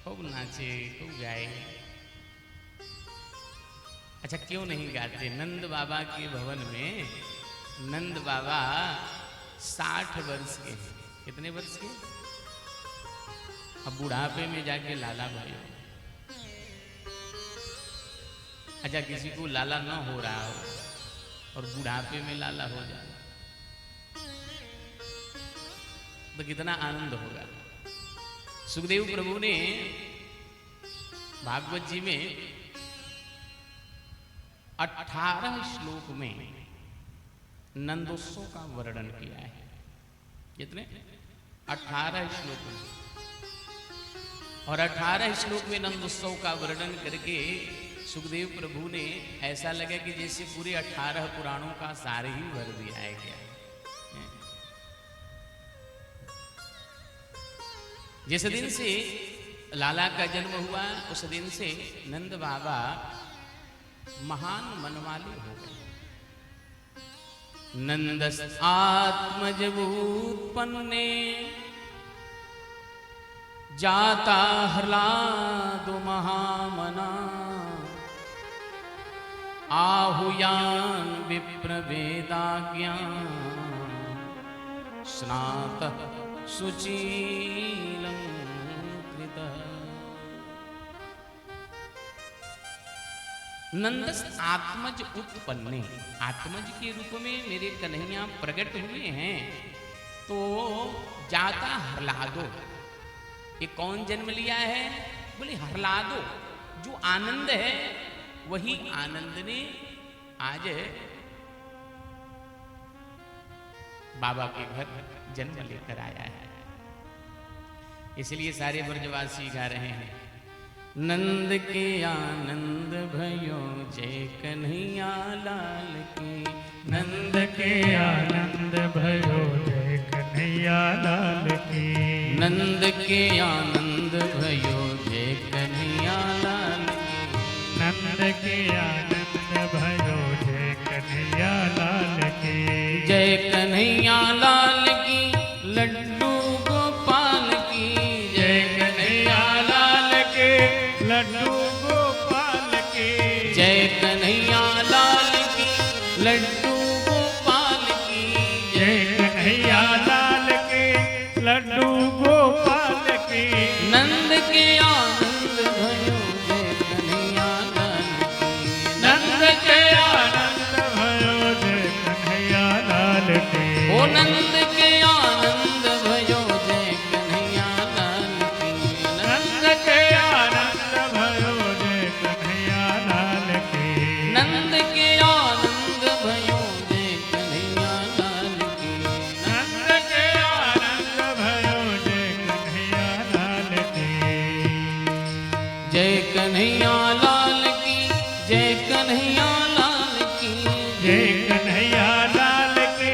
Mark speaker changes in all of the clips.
Speaker 1: खूब नाचे, खूब गाए। अच्छा, क्यों नहीं गाते? नंद बाबा के भवन में नंद बाबा 60 वर्ष के हैं। कितने वर्ष के? अब बुढ़ापे में जाके लाला भाई हो। अच्छा, किसी को लाला ना हो रहा हो और बुढ़ापे में लाला हो जाए तो कितना आनंद होगा। सुखदेव प्रभु ने भागवत जी में 18 श्लोक में नंदोत्सव का वर्णन किया है। कितने? 18 श्लोक में। और 18 श्लोक में नंदोत्सव का वर्णन करके सुखदेव प्रभु ने ऐसा लगा कि जैसे पूरे 18 पुराणों का सार ही भर दिया है क्या। जिस दिन से लाला का जन्म हुआ उस दिन से नंद बाबा महान मनवाले हो गए। नंदस आत्मज उत्पन्ने जाता ह्लादो महामना आहुयान विप्रवेदाज्ञा स्नातः शुचीलं कृतः। नंदस आत्मज उत्पन्ने, आत्मज के रूप में मेरे कन्हैया प्रकट हुए हैं। तो जाता ह्लादो, ये कौन जन्म लिया है? बोले ह्लादो, जो आनंद है वही आनंद ने आज बाबा के घर जन्म लेकर आया है। इसलिए सारे ब्रजवासी गा रहे हैं, नंद के आनंद भयो जय कन्हैया लाल की।
Speaker 2: नंद के आनंद भयो जय कन्हैया लाल की।
Speaker 1: नंद के आनंद भयो जय कन्हैया लाल की।
Speaker 2: नंद के आनंद भयो जय कन्हैया लाल की।
Speaker 1: जय कन्हैया लाल की, लड्डू गोपाल की।
Speaker 2: जय कन्हैया लाल के लड्डू गोपाल की।
Speaker 1: जय कन्हैया लाल की, लड्डू गोपाल की।
Speaker 2: जय कन्हैया लाल के लड्डू गोपाल की।
Speaker 1: नंद के आनंद भयो जय कन्हैया लाल की।
Speaker 2: नंद के आनंद भयो जय कन्हैया लाल की।
Speaker 1: ओ नंद के आनंद भयो जय कन्हैया लाल की।
Speaker 2: नंद के आनंद भयो जय कन्हैया लाल की।
Speaker 1: नंद के आनंद भयो जय कन्हैया लाल की।
Speaker 2: नंद के आनंद भयो जय कन्हैया लाल की।
Speaker 1: जय कन्हैया लाल की, जय कन्हैया लाल की।
Speaker 2: जय कन्हैया लाल की।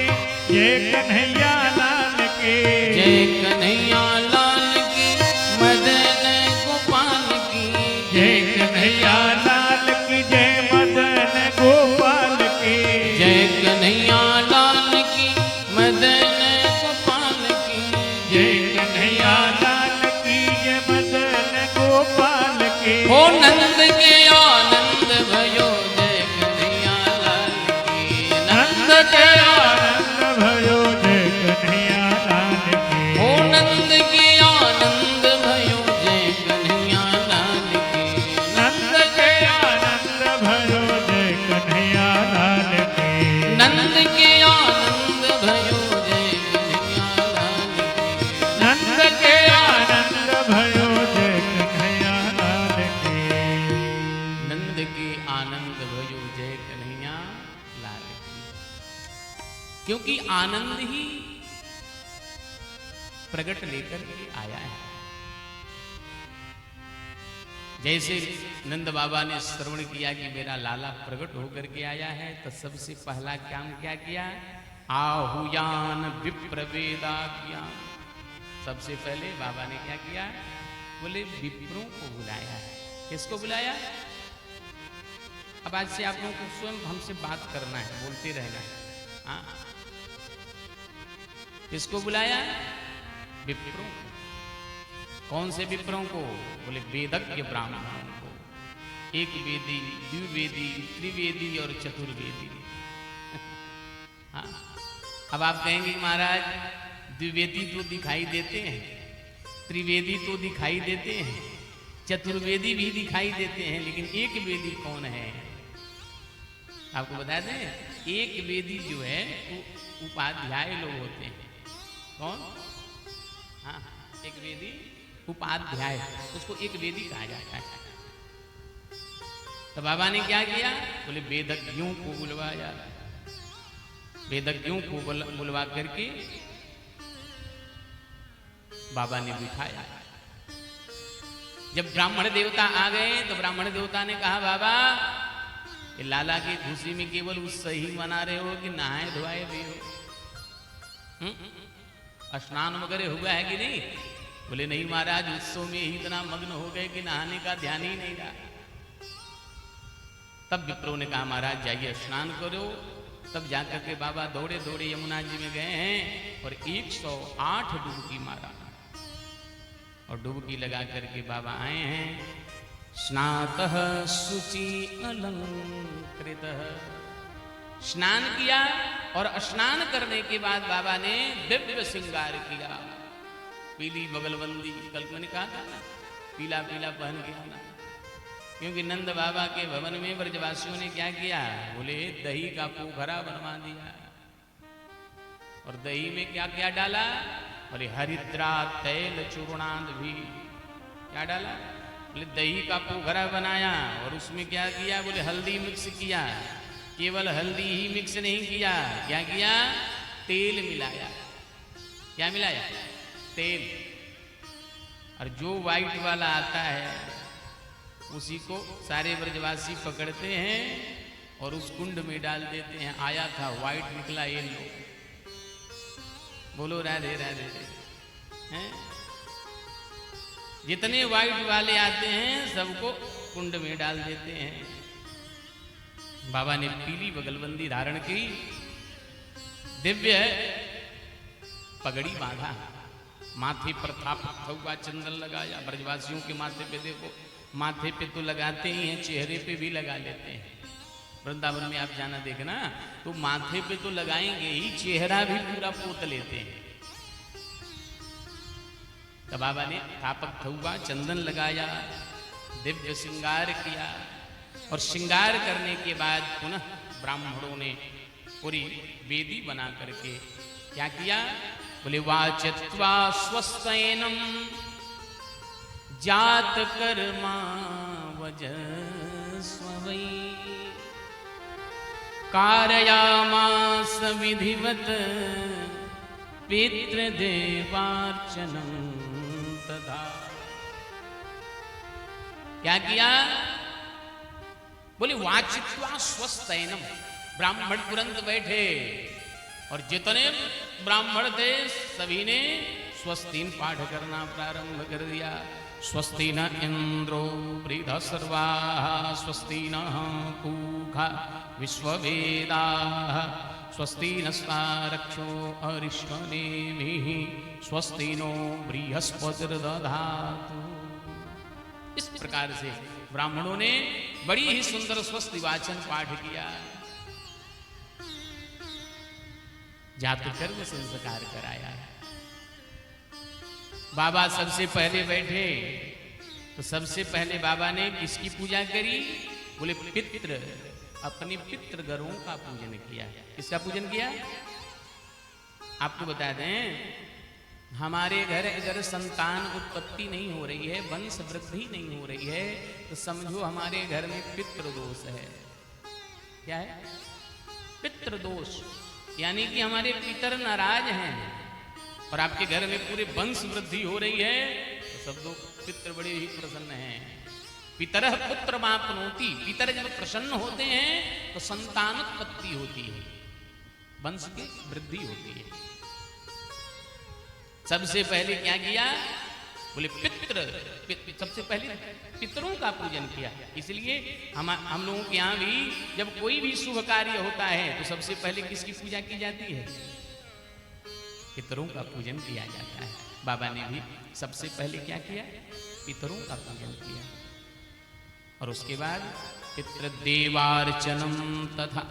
Speaker 2: जय कन्हैया लाल की।
Speaker 1: जय कन्हैया लाल की, मदन गोपाल की।
Speaker 2: जय कन्हैया लाल की। जय मदन गोपाल की।
Speaker 1: जय कन्हैया लाल की, मदन गोपाल की।
Speaker 2: जय कन्हैया लाल की। जय मदन गोपाल की।
Speaker 1: हो नंद के आनंद भयो जय कन्हैया लाल की।
Speaker 2: नंद के आनंद भयो जय कन्हैया लाल की।
Speaker 1: हो नंद के आनंद भयो जय कन्हैया लाल की।
Speaker 2: नंद के आनंद भयो जय कन्हैया लाल की।
Speaker 1: नंद के आनंद भयो जय कन्हैया लाल की।
Speaker 2: नंद के आनंद भयो जय कन्हैया लाल की।
Speaker 1: नंद के आनंद भयो जय कन्हैया लाल की। क्योंकि आनंद ही प्रगट लेकर के आया है। जैसे नंद बाबा ने श्रवण किया कि मेरा लाला प्रकट होकर के आया है, तो सबसे पहला काम क्या किया? आहुयान विप्रवेदाज्ञा। सबसे पहले बाबा ने क्या किया? बोले विप्रों को बुलाया है। किसको बुलाया? अब आज से आप लोगों को स्वयं हमसे बात करना है, बोलते रहना है। हाँ, किसको बुलाया? विप्रों को। कौन से विप्रों को? बोले वेदज्ञ ब्राह्मणों को। एक वेदी, द्विवेदी, त्रिवेदी और चतुर्वेदी। हाँ, अब आप कहेंगे महाराज द्विवेदी तो दिखाई देते हैं, त्रिवेदी तो दिखाई देते हैं, चतुर्वेदी भी दिखाई देते हैं, लेकिन एक वेदी कौन है? आपको बता दें, एक वेदी जो है वो उपाध्याय लोग होते हैं। कौन? हाँ, एक वेदी उपाध्याय, उसको एक वेदी कहा जाता है। तो बाबा ने क्या किया? बोले वेदज्ञों को बुलवाया, वेदज्ञों को बुलवा करके बाबा ने बिठाया। जब ब्राह्मण देवता आ गए तो ब्राह्मण देवता ने कहा, बाबा ये लाला की खुशी में केवल उत्सव ही मना रहे हो कि नहाए धोआए भी हो? स्नान वगैरह हुआ है कि नहीं? बोले नहीं महाराज, उत्सव में ही इतना मग्न हो गए कि नहाने का ध्यान ही नहीं रहा। तब विप्रो ने कहा, महाराज जाइए स्नान करो। तब जाकर के बाबा दौड़े दौड़े यमुना जी में गए हैं और 108 डुबकी मारा, और डुबकी लगा करके बाबा आए हैं। स्नातः शुचि अलंकृतः, स्नान किया और स्नान करने के बाद बाबा ने दिव्य श्रृंगार किया। पीली बगलबंदी, कल मैंने कहा था ना, पीला पीला पहन के आना। क्योंकि नंद बाबा के भवन में ब्रजवासियों ने क्या किया? बोले दही का पोखरा बनवा दिया, और दही में क्या क्या डाला? बोले हरिद्रा तैल चूर्णांत भी। क्या डाला? बोले दही का पोखरा बनाया, और उसमें क्या किया? बोले हल्दी मिक्स किया। केवल हल्दी ही मिक्स नहीं किया, क्या किया? तेल मिलाया। क्या मिलाया? तेल। और जो व्हाइट वाला आता है उसी को सारे ब्रजवासी पकड़ते हैं और उस कुंड में डाल देते हैं। आया था व्हाइट, निकला येलो। बोलो राधे राधे। हैं? जितने व्हाइट वाले आते हैं सबको कुंड में डाल देते हैं। बाबा ने पीली बगलबंदी धारण की, दिव्य पगड़ी बांधा, माथे पर था हुआ चंदन लगाया। ब्रजवासियों के माथे पे देखो, माथे पे तो लगाते ही हैं, चेहरे पे भी लगा लेते हैं। वृंदावन में आप जाना देखना तो माथे पे तो लगाएंगे ही, चेहरा भी पूरा पोत लेते हैं। तब बाबा ने थापक हुआ चंदन लगाया, दिव्य श्रृंगार किया, और श्रृंगार करने के बाद पुनः ब्राह्मणों ने पूरी वेदी बना करके क्या किया? बोले वाचत्वा स्वस्तेनम जात कर्मा वजस्व वै कारयामास विधिवत पितृदेवार्चनं तथा। क्या किया? बोले वाचित्वा स्वस्तेनम, ब्राह्मण तुरंत बैठे, और जितने ब्राह्मण थे सभी ने स्वस्तिन पाठ करना प्रारंभ कर दिया। स्वस्ति न इंद्रो वृद्धसर्वाः, स्वस्ति न पूषा विश्ववेदाः, स्वस्ति नस्तारक्षो अरिष्टनेमिः, स्वस्ति नो बृहस्पतिर्दधातु। इस प्रकार से ब्राह्मणों ने बड़ी ही सुंदर स्वस्ति वाचन पाठ किया। जातु कर्म संस्कार कराया। बाबा सबसे पहले बैठे तो सबसे पहले बाबा ने किसकी पूजा करी? बोले पितृ, अपने पितृगणों का पूजन किया। किसका पूजन किया? आपको बता दें, हमारे घर अगर संतान उत्पत्ति नहीं हो रही है, वंश वृद्धि नहीं हो रही है, तो समझो हमारे घर में पितृदोष है। क्या है? पितृदोष, यानी कि हमारे पितर नाराज हैं, और आपके घर में पूरे वंश वृद्धि हो रही है, तो सब लोग पितर बड़े ही प्रसन्न हैं। पितरः पुत्र मापनोति, पितर जब प्रसन्न होते हैं तो संतानोत्पत्ति होती है, वंश की वृद्धि होती है। सबसे पहले क्या किया? बोले पितृ, सबसे पहले पितरों का पूजन किया। इसलिए हम लोगों के यहाँ भी जब कोई भी शुभ कार्य होता है तो सबसे पहले किसकी पूजा की जाती है? पितरों का पूजन किया जाता है। बाबा ने भी सबसे पहले क्या किया, पितरों का पूजन किया, और उसके बाद पितृदेवार्चनम तथा,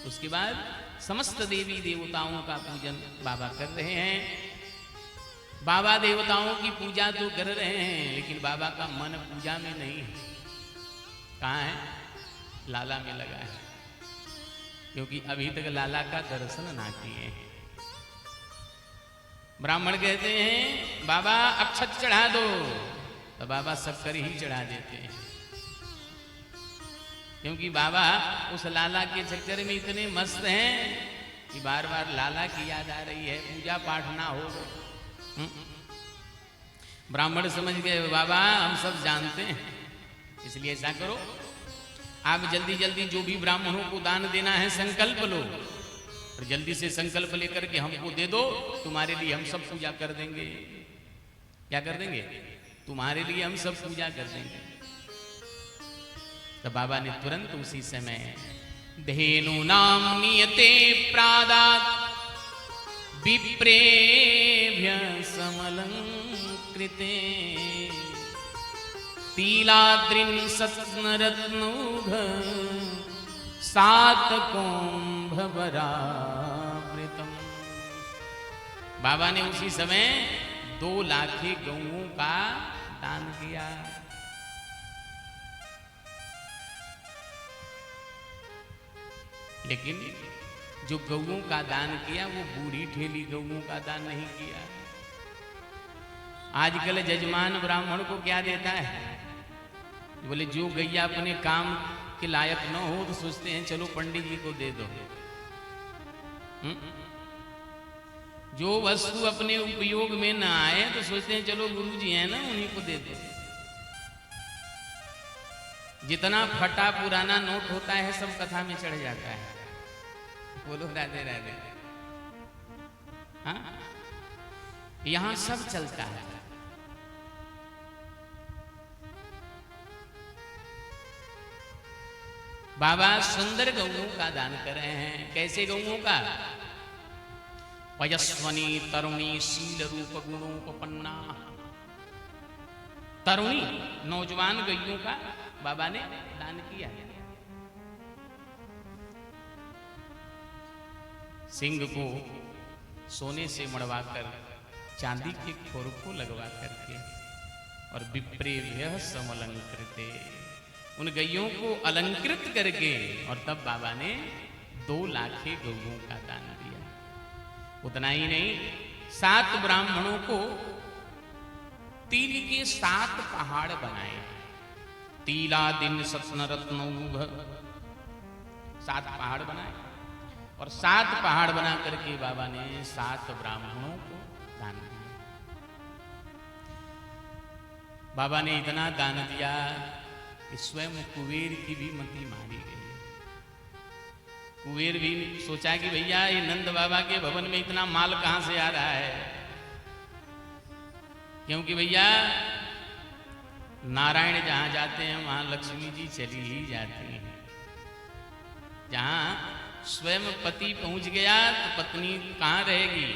Speaker 1: उसके बाद समस्त देवी देवताओं का पूजन बाबा कर रहे हैं। बाबा देवताओं की पूजा तो कर रहे हैं, लेकिन बाबा का मन पूजा में नहीं है। कहाँ है? लाला में लगा है, क्योंकि अभी तक लाला का दर्शन ना किए हैं। ब्राह्मण कहते हैं बाबा अक्षत चढ़ा दो, तो बाबा शक्कर ही चढ़ा देते हैं, क्योंकि बाबा उस लाला के चक्कर में इतने मस्त हैं कि बार बार लाला की याद आ रही है, पूजा पाठ ना हो। ब्राह्मण समझ गए बाबा हम सब जानते हैं, इसलिए ऐसा करो, आप जल्दी जल्दी जो भी ब्राह्मणों को दान देना है संकल्प लो, और जल्दी से संकल्प लेकर के हमको दे दो, तुम्हारे लिए हम सब पूजा कर देंगे। क्या कर देंगे? तुम्हारे लिए हम सब पूजा कर देंगे। तो बाबा ने तुरंत उसी समय धेनु नाम नियते प्रादात विप्रेभ्य समलंकृते तिलाद्रिन सत्नरत्नौघ सातकोंभवरावृतम। बाबा ने उसी समय 2 लाखे गौओं का दान किया। लेकिन जो गौओं का दान किया वो बूढ़ी ठेली गौओं का दान नहीं किया। आजकल जजमान ब्राह्मण को क्या देता है? बोले जो गैया अपने काम के लायक न हो तो सोचते हैं चलो पंडित जी को दे दो। जो वस्तु अपने उपयोग में न आए तो सोचते हैं चलो गुरु जी हैं ना उन्हीं को दे दो। जितना फटा पुराना नोट होता है सब कथा में चढ़ जाता है। बोलो राधे राधे। हाँ, यहां सब चलता है। बाबा सुंदर गौओं का दान कर रहे हैं। कैसे गौओं का? वयस्वनी तरुणी शील रूप गुणोपन्ना, तरुणी नौजवान गैयों का बाबा ने दान किया। सिंह को सोने से मड़वाकर चांदी के खोर को लगवा करके और विप्रेभ्य समलंकृते, उन गैयों को अलंकृत करके, और तब बाबा ने 2 लाखे गौओं का दान दिया। उतना ही नहीं, 7 ब्राह्मणों को तिल के 7 पहाड़ बनाए। तिलादिन सत्नरत्नौघ, 7 पहाड़ बनाए, और 7 पहाड़ बना करके बाबा ने 7 ब्राह्मणों को दान दिया। बाबा ने इतना दान दिया कि स्वयं कुबेर की भी मति मारी गई। कुबेर भी सोचा कि भैया ये नंद बाबा के भवन में इतना माल कहां से आ रहा है, क्योंकि भैया नारायण जहां जाते हैं वहां लक्ष्मी जी चली ही जाती हैं। जहां स्वयं पति पहुंच गया तो पत्नी कहां रहेगी?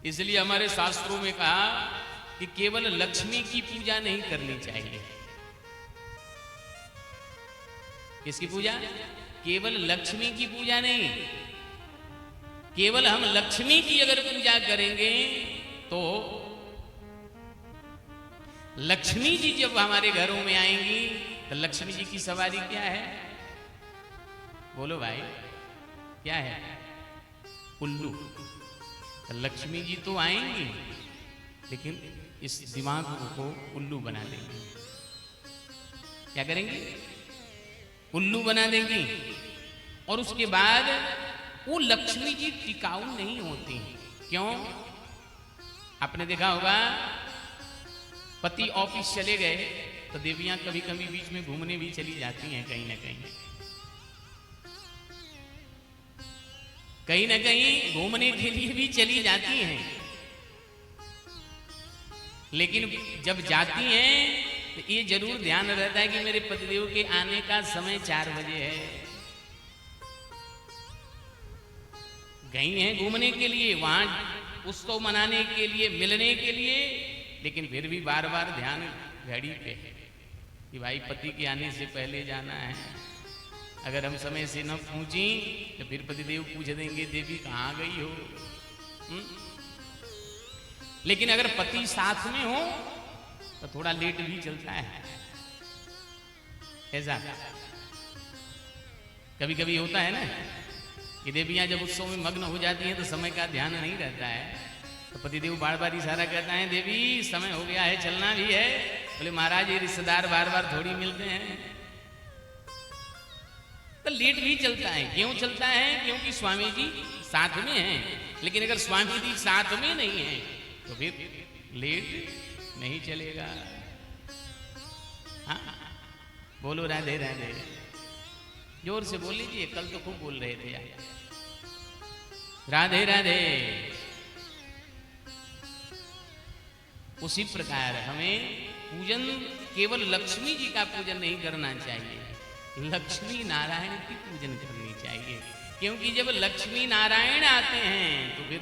Speaker 1: इसलिए हमारे शास्त्रों में कहा कि केवल लक्ष्मी की पूजा नहीं करनी चाहिए। किसकी पूजा? केवल लक्ष्मी की पूजा नहीं। केवल हम लक्ष्मी की अगर पूजा करेंगे तो लक्ष्मी जी जब हमारे घरों में आएंगी तो लक्ष्मी जी की सवारी क्या है? बोलो भाई, क्या है? उल्लू। तो लक्ष्मी जी तो आएंगी, लेकिन इस दिमाग को उल्लू बना देंगे। क्या करेंगे? उल्लू बना देंगी। और उसके बाद वो लक्ष्मी जी टिकाऊ नहीं होती। क्यों? आपने देखा होगा, पति ऑफिस चले गए तो देवियां कभी कभी बीच में घूमने भी चली जाती हैं, कहीं ना कहीं घूमने के लिए भी चली जाती हैं। लेकिन जब जाती हैं तो ये जरूर ध्यान रहता है कि मेरे पतिदेव के आने का समय 4 बजे है। गई हैं घूमने के लिए, वहां उत्सव मनाने के लिए, मिलने के लिए, लेकिन फिर भी बार बार ध्यान घड़ी पे है कि भाई पति के आने से पहले जाना है। अगर हम समय से न पहुंची तो फिर पतिदेव पूछ देंगे देवी कहाँ गई हो। लेकिन अगर पति साथ में हो तो थोड़ा लेट भी चलता है। ऐसा कभी कभी होता है ना कि देवियां जब उत्सव में मग्न हो जाती हैं तो समय का ध्यान नहीं रहता है, तो पतिदेव बार बार इशारा करता है देवी समय हो गया है, चलना भी है। बोले महाराज ये रिश्तेदार बार बार थोड़ी मिलते हैं, तो लेट भी चलता है। क्यों चलता है? क्योंकि स्वामी जी साथ में हैं। लेकिन अगर स्वामी जी साथ में नहीं है तो फिर लेट नहीं चलेगा। हाँ बोलो राधे राधे, जोर से बोल लीजिए, कल तो खूब बोल रहे थे यार। राधे राधे। उसी प्रकार हमें पूजन केवल लक्ष्मी जी का पूजन नहीं करना चाहिए, लक्ष्मी नारायण की पूजन करनी चाहिए। क्योंकि जब लक्ष्मी नारायण आते हैं तो फिर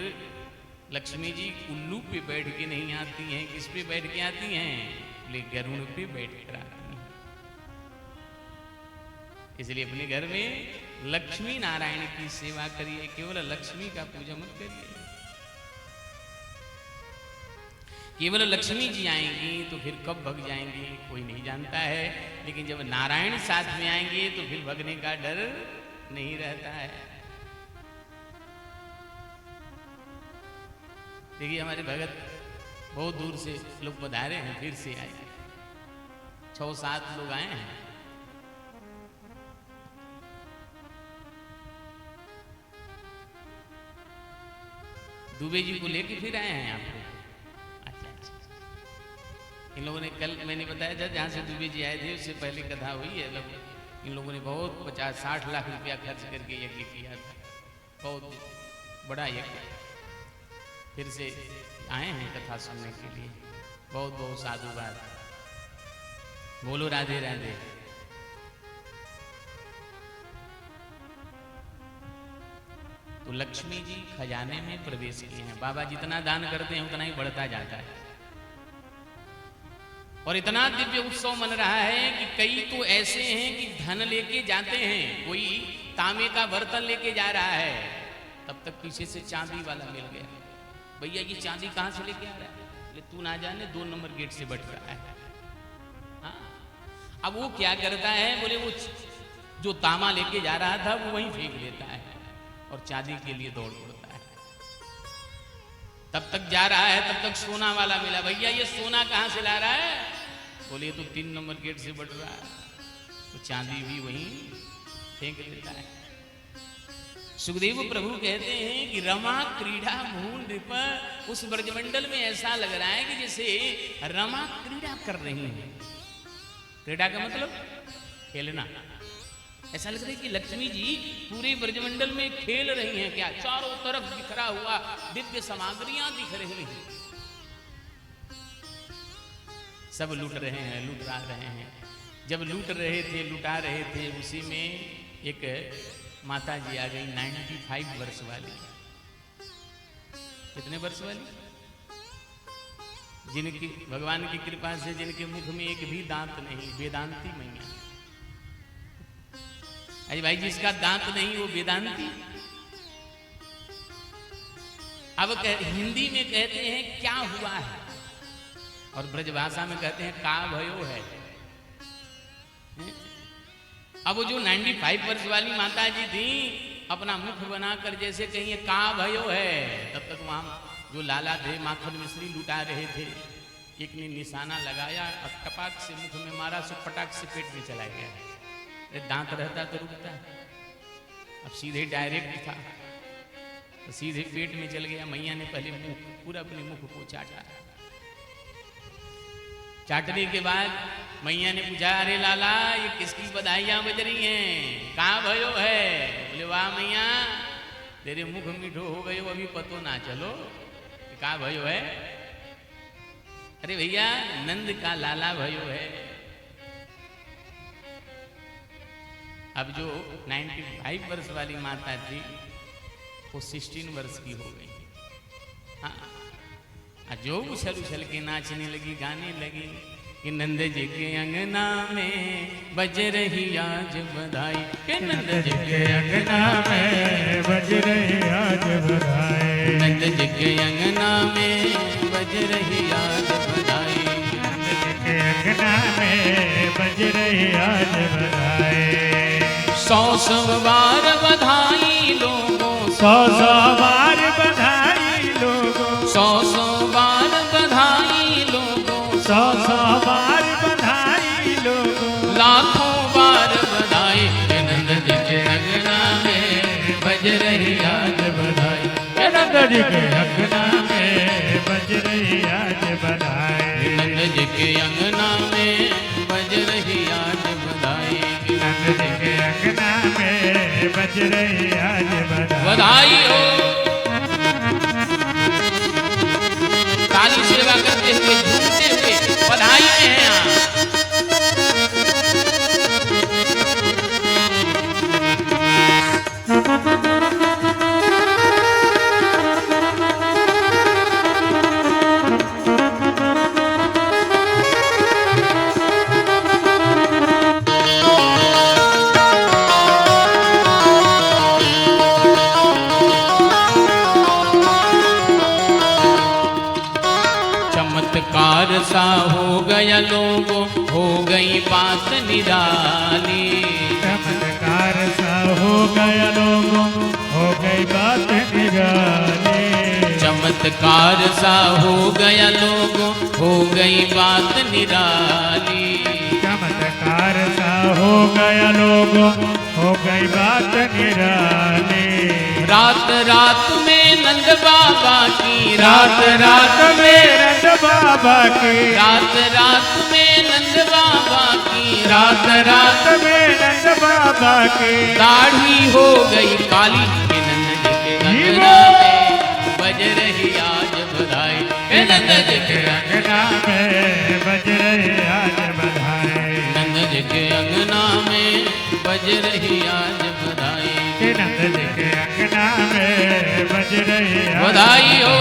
Speaker 1: लक्ष्मी जी उल्लू पे बैठ के नहीं आती हैं। किस पे बैठ के आती हैं? बोले गरुड़ पे बैठ कर आती हैं। इसलिए अपने घर में लक्ष्मी नारायण की सेवा करिए, केवल लक्ष्मी का पूजन मत करिए। केवल लक्ष्मी जी आएंगी तो फिर कब भग जाएंगी कोई नहीं जानता है, लेकिन जब नारायण साथ में आएंगे तो फिर भगने का डर नहीं रहता है। देखिए हमारे भगत बहुत दूर से लोग पधारे हैं, फिर से आए, 6-7 लोग आए हैं। दुबे जी को लेके फिर आए हैं यहाँ पे। इन लोगों ने कल मैंने बताया था जहाँ से दुबे जी आए थे उससे पहले कथा हुई है। इन लोगों ने बहुत 50-60 लाख रुपया खर्च करके यज्ञ किया था, बहुत बड़ा यज्ञ। फिर से आए हैं कथा सुनने के लिए। बहुत बहुत साधुवाद। बोलो राधे राधे। तो लक्ष्मी जी खजाने में प्रवेश किए हैं। बाबा जितना दान करते हैं उतना ही बढ़ता जाता है। और इतना दिव्य उत्सव मन रहा है कि कई तो ऐसे हैं कि धन लेके जाते हैं, कोई तांबे का बर्तन लेके जा रहा है, तब तक पीछे से चांदी वाला मिल गया। भैया ये चांदी कहाँ से लेके आ रहा है? बोले तू ना जाने, 2 नंबर गेट से बट रहा है। हाँ अब वो क्या करता है? बोले वो जो तांबा लेके जा रहा था वो वहीं फेंक देता है और चांदी के लिए दौड़ पड़ता है। तब तक जा रहा है, तब तक सोना वाला मिला। भैया ये सोना कहाँ से ला रहा है? बोले तो 3 नंबर गेट से बढ़ रहा है। तो चांदी भी वहीं फेंक देता है। सुखदेव प्रभु कहते हैं कि रमा क्रीड़ा मूल नृप, उस ब्रजमंडल में ऐसा लग रहा है कि जैसे रमा क्रीड़ा कर रही है। क्रीड़ा का मतलब खेलना। ऐसा लग रहा है कि लक्ष्मी जी पूरे ब्रजमंडल में खेल रही हैं। क्या चारों तरफ बिखरा हुआ दिव्य सामग्रियां दिख रही हैं, सब लूट रहे हैं, लुटा रहे हैं। जब लूट रहे थे, लुटा रहे थे, उसी में एक माता जी आ गई 95 वर्ष वाली। कितने वर्ष वाली? जिनकी भगवान की कृपा से जिनके मुख में एक भी दांत नहीं, वेदांती मैया। अरे भाई जिसका दांत नहीं वो वेदांती। अब हिंदी में कहते हैं क्या हुआ है, और ब्रजभाषा में कहते हैं का भयो है। अब वो जो 95 वर्ष वाली माता जी थी, अपना मुख बनाकर जैसे कहिए का भयो है, तब तक वहां जो लाला थे माखन मिश्री लुटा रहे थे, एक ने निशाना लगाया और टपाक से मुख में मारा, सो पटाक से पेट में चला गया। दांत रहता तो रुकता, अब सीधे डायरेक्ट था तो सीधे पेट में चल गया। मैया ने पहले मुंह पूरा अपने मुख को चाटा। चाटने के बाद मैया ने पूछा अरे लाला ये किसकी बधाइयां बज रही हैं, कहाँ भयो है? बोले वाह मैया तेरे मुख मीठो हो गयो, अभी पतो ना चलो कहाँ भयो है। अरे भैया नंद का लाला भयो है। अब जो 95 वर्ष वाली माता थी वो 16 वर्ष की हो गई। हाँ, जो उछल उछल के नाचने लगी, गाने लगी कि नंद जी के अंगना में बज रही आज बधाई, कि नंद जी के अंगना में
Speaker 2: बज रही आज बधाई,
Speaker 1: नंद जी के अंगना में बज रही आज बधाई,
Speaker 2: नंद जी के अंगना में बज रही आज बधाई।
Speaker 1: 100 बार बधाई लोगों,
Speaker 2: 100 बार बधाई लोगों,
Speaker 1: 100 बार बधाई लोगों,
Speaker 2: 100 बार बधाई लोगों,
Speaker 1: लाखों बार बधाई, नंद जी के अंगना में बज रही आज बधाई,
Speaker 2: नंद जी के अंगना में बज रही आज बधाई,
Speaker 1: नंद जी के अंगना में बज रही आज बधाई,
Speaker 2: नंद जी के अंगना में बज रही आज बधाई।
Speaker 1: बधाई हो। ताली सेवा करते हुए, झूमते हुए बधाई में हैं आप। चमत्कार सा हो गया लोगों, हो गई बात निराली,
Speaker 2: चमत्कार सा हो गया लोगों, हो गई बात निराली,
Speaker 1: चमत्कार सा हो गया लोगों, हो गई बात निराली,
Speaker 2: चमत्कार सा हो गया लोगों, हो गई बात निराली।
Speaker 1: रात रात में नंद बाबा की,
Speaker 2: रात रात में नंद बाबा की,
Speaker 1: रात रात में नंद बाबा की,
Speaker 2: रात रात में नंद बाबा की,
Speaker 1: दाढ़ी हो गई काली, के नंद जी के अंगना में बज रही आज बधाई, के नंद जी के
Speaker 2: अंगना में बज रही आज बधाई,
Speaker 1: नंद जी के अंगना में बज रही आज बधाई,
Speaker 2: कि नंद जी के अंगना में बज रही आज
Speaker 1: बधाई हो।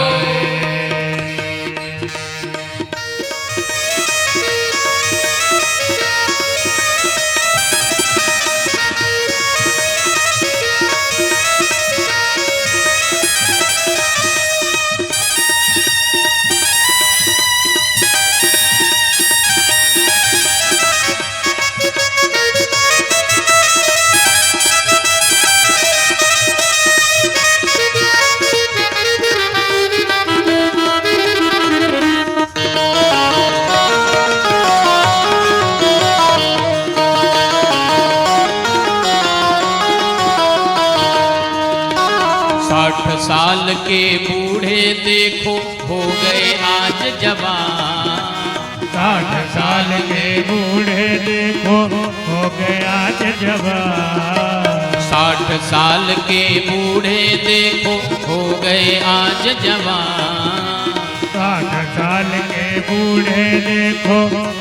Speaker 1: साल के बूढ़े देखो हो गए आज जवान,
Speaker 2: 60 साल के बूढ़े देखो हो गए आज जवान,
Speaker 1: 60 साल के बूढ़े देखो हो गए आज जवान,
Speaker 2: 60 साल के बूढ़े देखो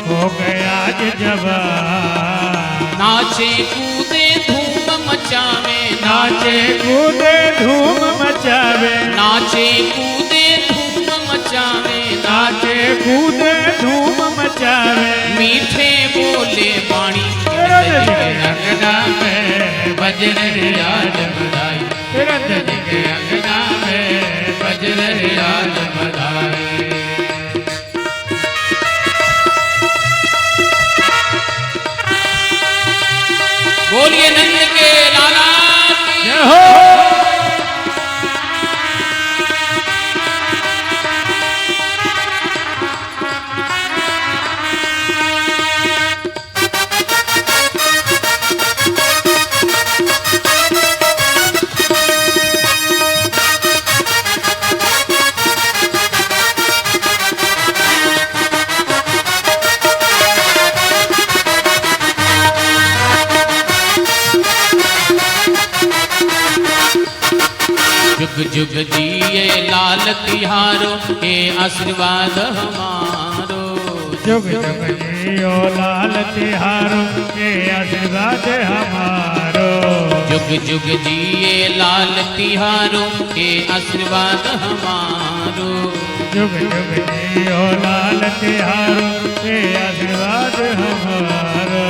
Speaker 2: हो गए आज जवान,
Speaker 1: नाचे कूदे धूम मचावे,
Speaker 2: नाचे कूदे धूम मचावे,
Speaker 1: नाचे कूदे धूम मचावे,
Speaker 2: नाचे कूदे धूम मचावे,
Speaker 1: मीठे बोले वाणी,
Speaker 2: नंद
Speaker 1: के अंगना में बज रही आज बधाई,
Speaker 2: नंद जी
Speaker 1: के अंगना में बज रही आज बधाई। बोलिए नंद के लाला की
Speaker 2: जय हो। जुग जुग जिए लाल तिहारो, हे आशीर्वाद हमारो, जुग जुग जियो लाल तिहारो के आशीर्वाद हमारो।
Speaker 1: जुग जुग जिए लाल तिहारो के आशीर्वाद हमारो।
Speaker 2: जुग जुग जियो लाल तिहारो के आशीर्वाद हमारो।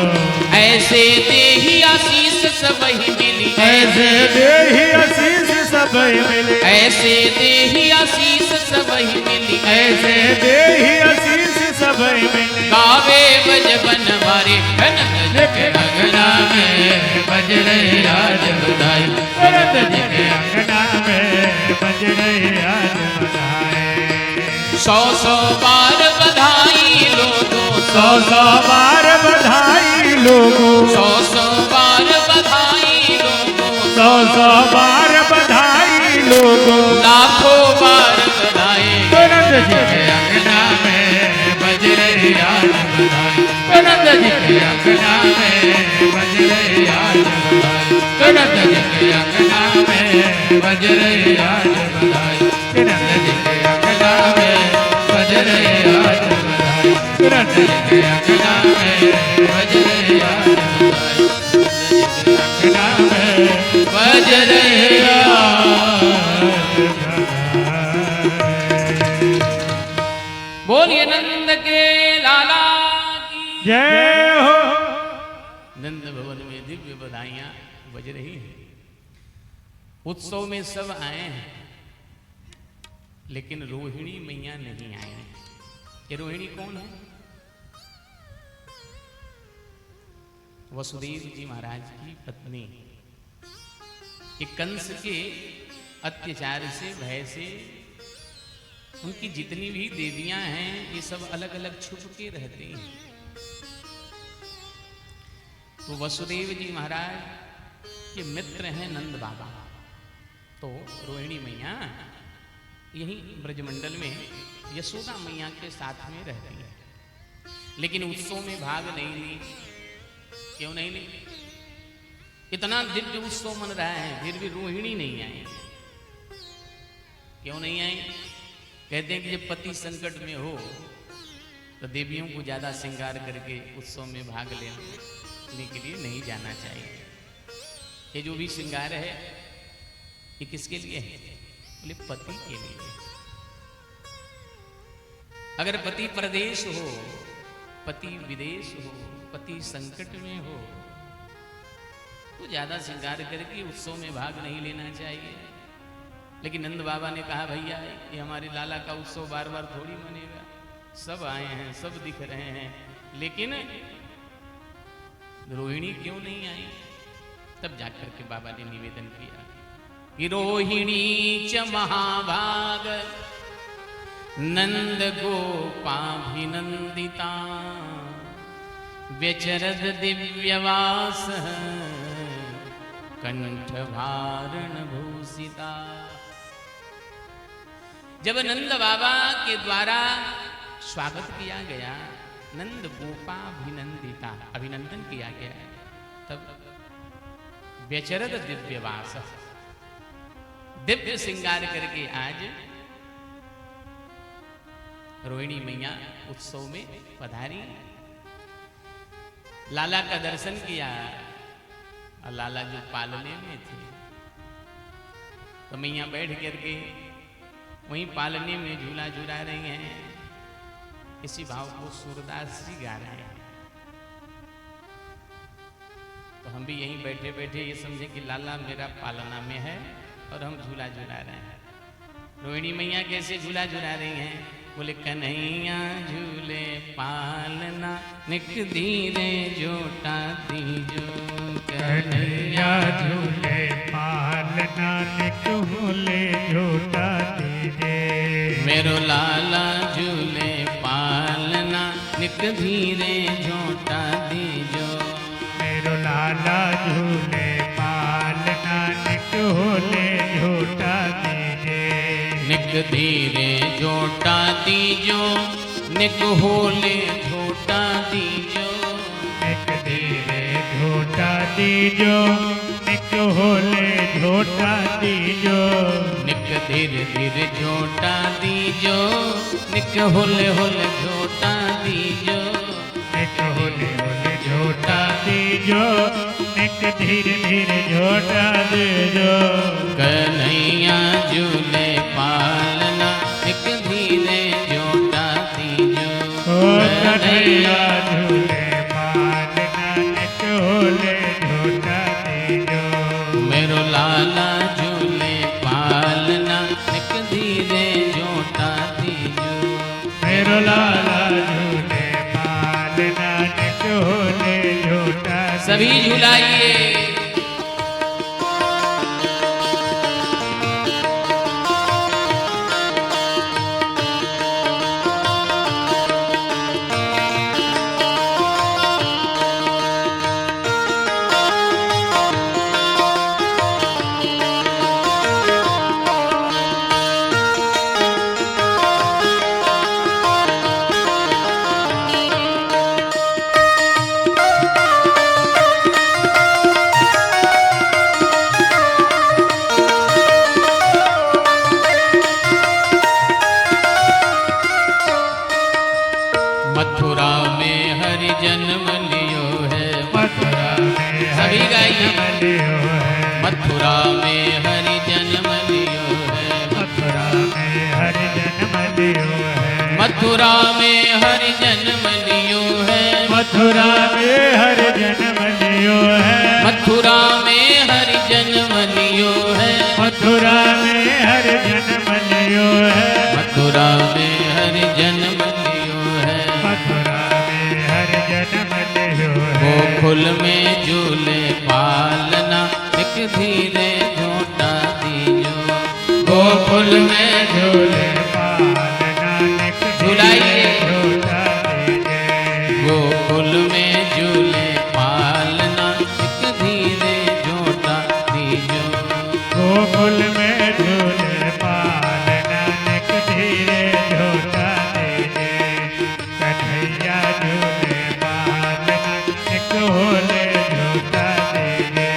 Speaker 1: ऐसे देही आशीष सबही मिली,
Speaker 2: ऐसे देही आशीष सबही मिली,
Speaker 1: ऐसे देही आशीष सबही मिली,
Speaker 2: ऐसे देही आशीष सबही मिली।
Speaker 1: गावे बजबन वारे नंद जी के अंगना में
Speaker 2: बज रही आज बधाई, नंद जी के अंगना में बज रही आज बधाई।
Speaker 1: 100 बार बधाई लोगों,
Speaker 2: 100 बार बधाई लोगों,
Speaker 1: 100 बार बधाई लोगों,
Speaker 2: 100 बार बधाई लोगों।
Speaker 1: लाखों बार बधाई
Speaker 2: नंद जी के अंगना में बज रही आज बधाई, नंद जी के अंगना में बज रही आज बधाई, नंद जी के अंगना में बज रही आज बधाई, नंद जी के अंगना में बज रही आज बधाई, नंद जी के अंगना में बज रही आज बधाई, अंगना में बज रही आज बधाई।
Speaker 1: बोलिए नंद के लाला की
Speaker 2: जय हो।
Speaker 1: नंद भवन में दिव्य बधाइयां बज रही हैं। उत्सव में सब आए हैं, लेकिन रोहिणी मैया नहीं आई। ये रोहिणी कौन है? वसुदेव जी महाराज की पत्नी। ये कंस के अत्याचार से, भय से उनकी जितनी भी देवियां हैं ये सब अलग अलग छुप के रहती हैं। तो वसुदेव जी महाराज के मित्र हैं नंद बाबा। तो रोहिणी मैया यही ब्रजमंडल में यशोदा मैया के साथ में रहती है, लेकिन उत्सव में भाग नहीं ली। क्यों नहीं ली? इतना दिव्य उत्सव मन रहा है, फिर भी रोहिणी नहीं आई। क्यों नहीं आई? कहते हैं कि जब पति संकट में हो तो देवियों को ज्यादा श्रृंगार करके उत्सव में भाग लेने के लिए नहीं जाना चाहिए। ये जो भी श्रृंगार है ये किसके लिए है? बोले पति के लिए। अगर पति प्रदेश हो, पति विदेश हो, पति संकट में हो तो ज्यादा श्रृंगार करके उत्सव में भाग नहीं लेना चाहिए। लेकिन नंद बाबा ने कहा भैया ये हमारे लाला का उत्सव बार बार थोड़ी मनेगा, सब आए हैं, सब दिख रहे हैं, लेकिन रोहिणी क्यों नहीं आई? तब जाकर के बाबा ने निवेदन किया कि रोहिणी च महाभाग नंद गोपाभिनंदिता व्यचरद दिव्यवास कंठभारण भूषिता। जब नंद बाबा के द्वारा स्वागत किया गया, नंद गोपाभिनंदिता अभिनंदन किया गया, तब व्यचरद दिव्यवास दिव्य श्रृंगार करके आज रोहिणी मैया उत्सव में पधारी। लाला का दर्शन किया और लाला जो पालने में थे तो मैया बैठ करके वहीं पालने में झूला झूला रही हैं। इसी भाव को सूरदास जी गा रहे हैं। तो हम भी यहीं बैठे बैठे ये समझे कि लाला मेरा पालना में है और हम झूला झूला रहे हैं। रोहिणी मैया कैसे झूला झूला रही हैं? बोले कन्हैया झूले पालना निक धीरे जोटा दीजो,
Speaker 2: कन्हैया झूले पालना निक भूले झूठा दीजे।
Speaker 1: मेरो लाला झूले पालना निक धीरे झोटा दीजो,
Speaker 2: मेरो लाला झूले पालना निक होले झूठा दीजे।
Speaker 1: निक धीरे झोटा दीजो, निक होले झोटा दीजो,
Speaker 2: निक धीरे झूठा दीजो, निक होले झूठा दीजो।
Speaker 1: निक धीरे धीरे झोटा दीजो, निक होले होले झोटा दीजो।
Speaker 2: दीजो निक धीरे धीरे झोटा दीजो
Speaker 1: कन्हैया झूले पालना एक धीरे झोटा दीजो
Speaker 2: कन्हैया झूले पालना निक होले झोटा दीजो
Speaker 1: मेरो लाला झूले पालना एक धीरे झोटा दीजो
Speaker 2: मेरो लाला झूले पालना निक होले झोटा
Speaker 1: सभी झुलाइए। मथुरा में हरि जन्म लियो है
Speaker 2: मथुरा में
Speaker 1: सभी गाइए।
Speaker 2: लियो है
Speaker 1: मथुरा में हरि जन्म लियो है
Speaker 2: मथुरा में हरि जन्म लियो है
Speaker 1: मथुरा में हरि जन्म लियो है
Speaker 2: मथुरा में हरि जन्म लियो है
Speaker 1: मथुरा में हरि जन्म लियो है
Speaker 2: मथुरा में हरि जन्म लियो है
Speaker 1: मथुरा में हरि जन्म लियो है
Speaker 2: मथुरा में हरि जन्म लियो है
Speaker 1: गोकुल में झूले पालना एक धीरे झोटा दीजो गोकुल में
Speaker 2: झूले पालना निक
Speaker 1: झुलाइए।
Speaker 2: झूठा दीजे
Speaker 1: गोकुल में झूले पालना एक धीरे झोटा दीजो
Speaker 2: गोकुल में झूले पालना निक धीरे झूठा दीजे कन्हैया झूले पालना निक होले झूठा दीजे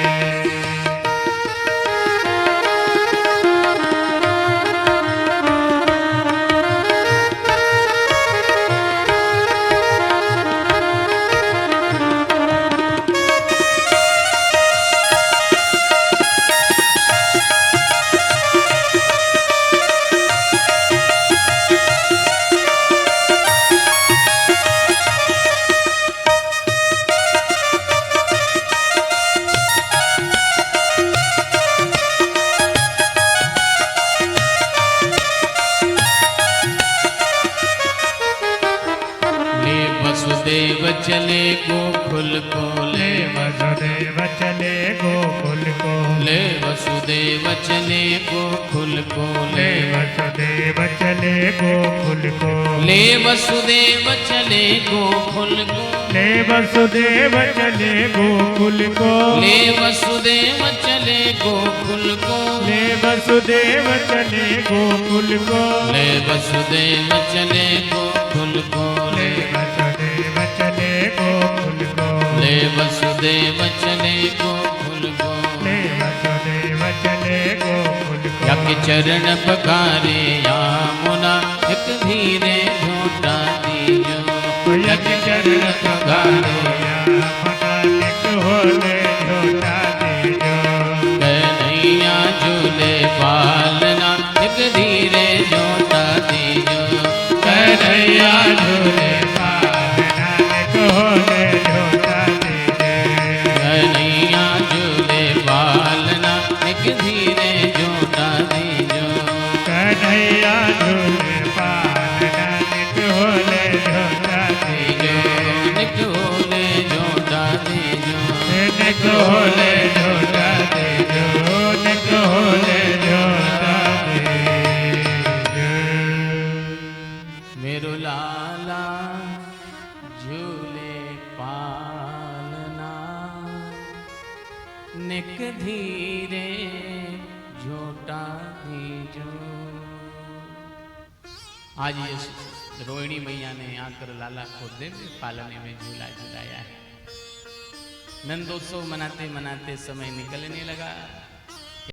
Speaker 1: ले वसुदेव चले गोकुल को ले
Speaker 2: वसुदेव चले गोकुल को
Speaker 1: ले वसुदेव चले गोकुल को
Speaker 2: ले
Speaker 1: ले
Speaker 2: वसुदेव चले गोकुल को
Speaker 1: ले वसुदेव चले गोकुल को
Speaker 2: ले वसुदेव चले गोकुल को
Speaker 1: ले वसुदेव चले गोकुल को
Speaker 2: ले वसुदेव चले गोकुल को
Speaker 1: ले वसुदेव चले गोकुल को
Speaker 2: ले वसुदेव चले गोकुल को
Speaker 1: ले वसुदेव चले गोकुल को
Speaker 2: ले वसुदेव चले गोकुल को
Speaker 1: यक चरण पकारे यामुना एक धीरे झोटा दीजो
Speaker 2: यक चरण पगारे यामुना निक होले झोटा दीजो
Speaker 1: कन्हैया झूले पालना एक धीरे झोटा दीजो
Speaker 2: कन्हैया झूले पालना निक होले झोटा दीजे
Speaker 1: कन्हैया झूले पालना एक धीरे झोटा दीजो
Speaker 2: कन्हैया झूले पालना निक होले झोटा दीजे
Speaker 1: निक होले झोटा दीजो
Speaker 2: निक होले झोटा दीजो निक होले झोटा दीजो
Speaker 1: मेरो लाला झूले पालना निक धीरे झोटा दीजो। आज ये रोहिणी मैया ने आकर लाला को दिव्य पालने में झूला झुलाया है। नंदोत्सव मनाते मनाते समय निकलने लगा।